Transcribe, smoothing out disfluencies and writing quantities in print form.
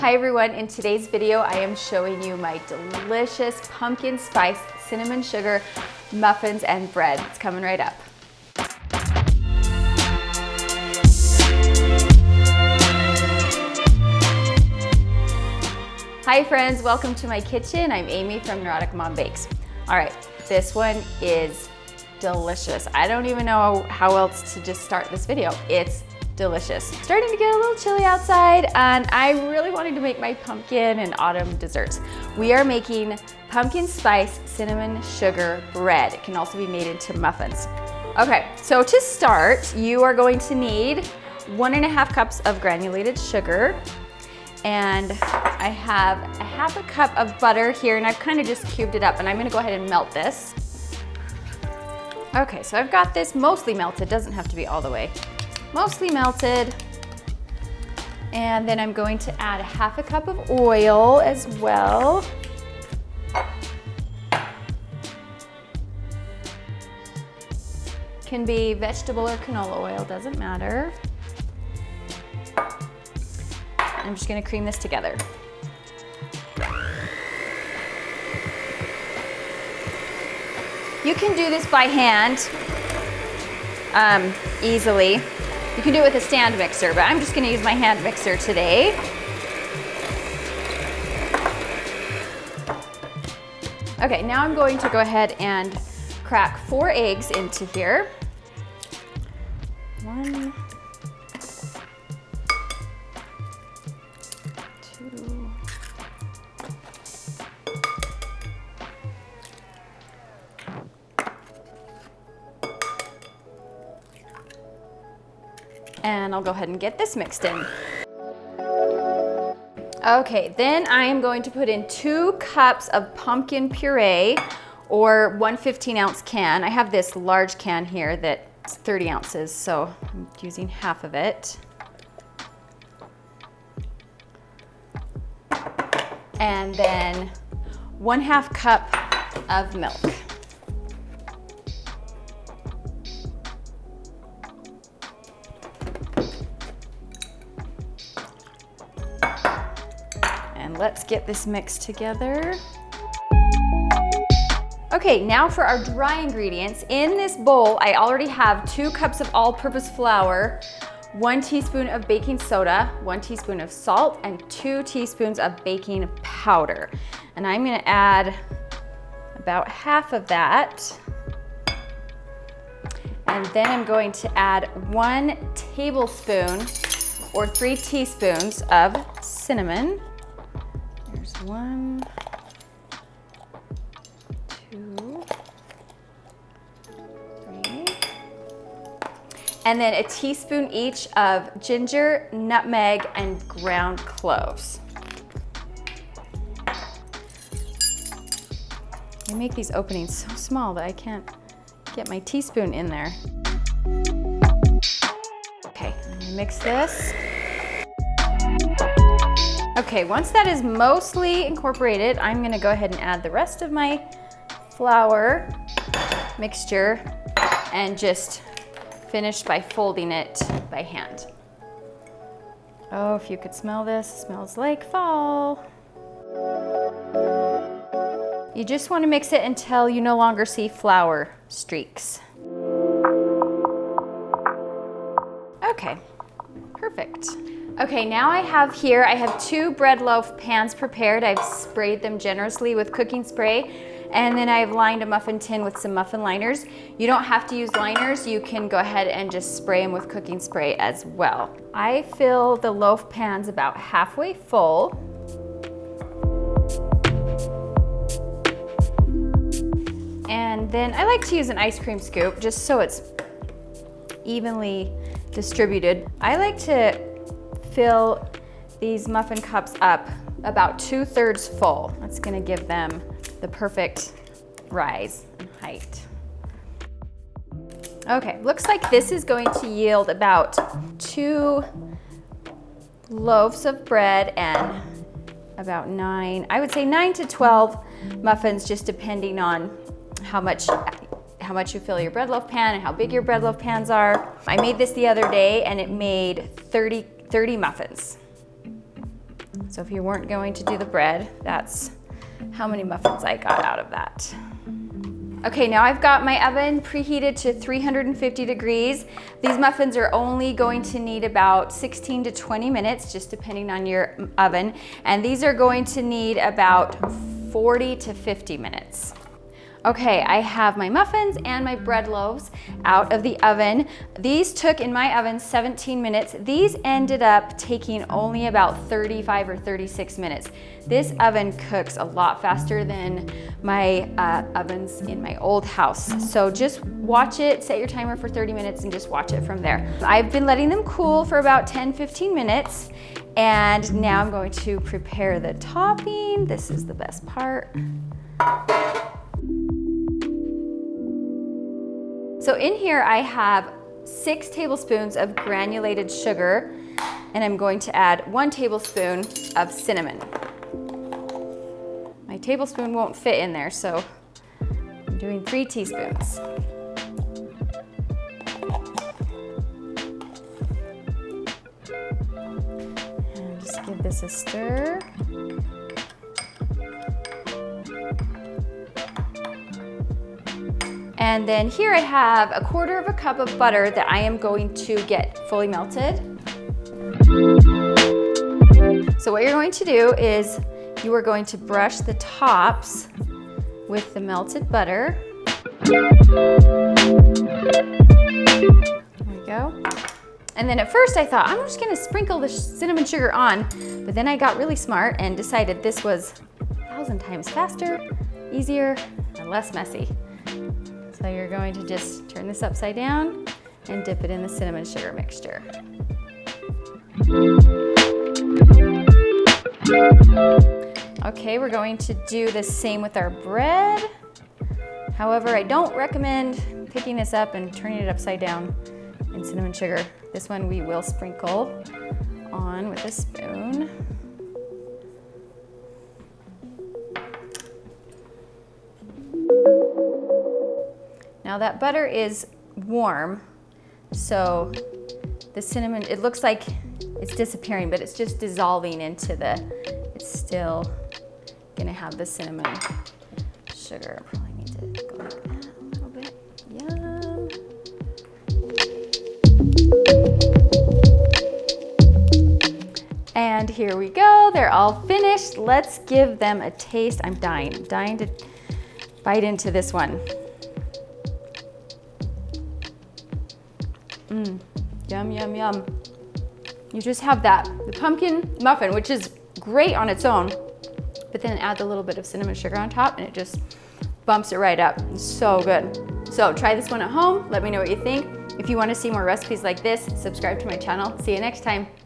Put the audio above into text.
Hi everyone, in today's video I am showing you my delicious pumpkin spice cinnamon sugar muffins and bread. It's coming right up. Hi friends, welcome to my kitchen. I'm Amy from Neurotic Mom Bakes. All right, this one is delicious. I don't even know how else to just start this video. It's delicious. It's starting to get a little chilly outside and I really wanted to make my pumpkin and autumn desserts. We are making pumpkin spice cinnamon sugar bread. It can also be made into muffins. Okay, so to start, you are going to need 1.5 cups of granulated sugar, and I have a half a cup of butter here, and I've kind of just cubed it up, and I'm gonna go ahead and melt this. Okay, so I've got this mostly melted, doesn't have to be all the way. Mostly melted. And then I'm going to add a half a cup of oil as well. Can be vegetable or canola oil, doesn't matter. I'm just gonna cream this together. You can do this by hand easily. You can do it with a stand mixer, but I'm just gonna use my hand mixer today. Okay, now I'm going to go ahead and crack 4 eggs into here. 1, 2, and I'll go ahead and get this mixed in. Okay, then I am going to put in 2 cups of pumpkin puree, or 1 15-ounce can. I have this large can here that's 30 ounces, so I'm using half of it. And then 1/2 cup of milk. And let's get this mixed together. Okay, now for our dry ingredients. In this bowl, I already have 2 cups of all-purpose flour, 1 teaspoon of baking soda, 1 teaspoon of salt, and 2 teaspoons of baking powder. And I'm gonna add about half of that. And then I'm going to add 1 tablespoon or 3 teaspoons of cinnamon. There's 1, 2, 3. And then a teaspoon each of ginger, nutmeg, and ground cloves. I make these openings so small that I can't get my teaspoon in there. Okay, I'm gonna mix this. Okay, once that is mostly incorporated, I'm gonna go ahead and add the rest of my flour mixture and just finish by folding it by hand. Oh, if you could smell this, it smells like fall. You just wanna mix it until you no longer see flour streaks. Okay, perfect. Okay, now I have 2 bread loaf pans prepared. I've sprayed them generously with cooking spray, and then I've lined a muffin tin with some muffin liners. You don't have to use liners. You can go ahead and just spray them with cooking spray as well. I fill the loaf pans about halfway full. And then I like to use an ice cream scoop just so it's evenly distributed. I like to fill these muffin cups up about 2/3 full. That's gonna give them the perfect rise and height. Okay, looks like this is going to yield about 2 loaves of bread and about 9, I would say 9 to 12 muffins, just depending on how much you fill your bread loaf pan and how big your bread loaf pans are. I made this the other day and it made 30 muffins. So if you weren't going to do the bread, that's how many muffins I got out of that. Okay, now I've got my oven preheated to 350 degrees. These muffins are only going to need about 16 to 20 minutes, just depending on your oven. And these are going to need about 40 to 50 minutes. Okay, I have my muffins and my bread loaves out of the oven. These took in my oven 17 minutes. These ended up taking only about 35 or 36 minutes. This oven cooks a lot faster than my ovens in my old house. So just watch it, set your timer for 30 minutes and just watch it from there. I've been letting them cool for about 10-15 minutes. And now I'm going to prepare the topping. This is the best part. So in here I have 6 tablespoons of granulated sugar, and I'm going to add 1 tablespoon of cinnamon. My tablespoon won't fit in there, so I'm doing 3 teaspoons. And just give this a stir. And then here I have 1/4 cup of butter that I am going to get fully melted. So what you're going to do is you are going to brush the tops with the melted butter. There we go. And then at first I thought, I'm just gonna sprinkle the cinnamon sugar on, but then I got really smart and decided this was 1,000 times faster, easier, and less messy. So you're going to just turn this upside down and dip it in the cinnamon sugar mixture. Okay, we're going to do the same with our bread. However, I don't recommend picking this up and turning it upside down in cinnamon sugar. This one we will sprinkle on with a spoon. Now that butter is warm, so the cinnamon, it looks like it's disappearing, but it's just dissolving into it's still gonna have the cinnamon sugar. Probably need to go like that a little bit. Yum. And here we go, they're all finished. Let's give them a taste. I'm dying to bite into this one. Yum, yum, yum. You just have the pumpkin muffin, which is great on its own, but then add the little bit of cinnamon sugar on top and it just bumps it right up. It's so good. So try this one at home. Let me know what you think. If you want to see more recipes like this, subscribe to my channel. See you next time.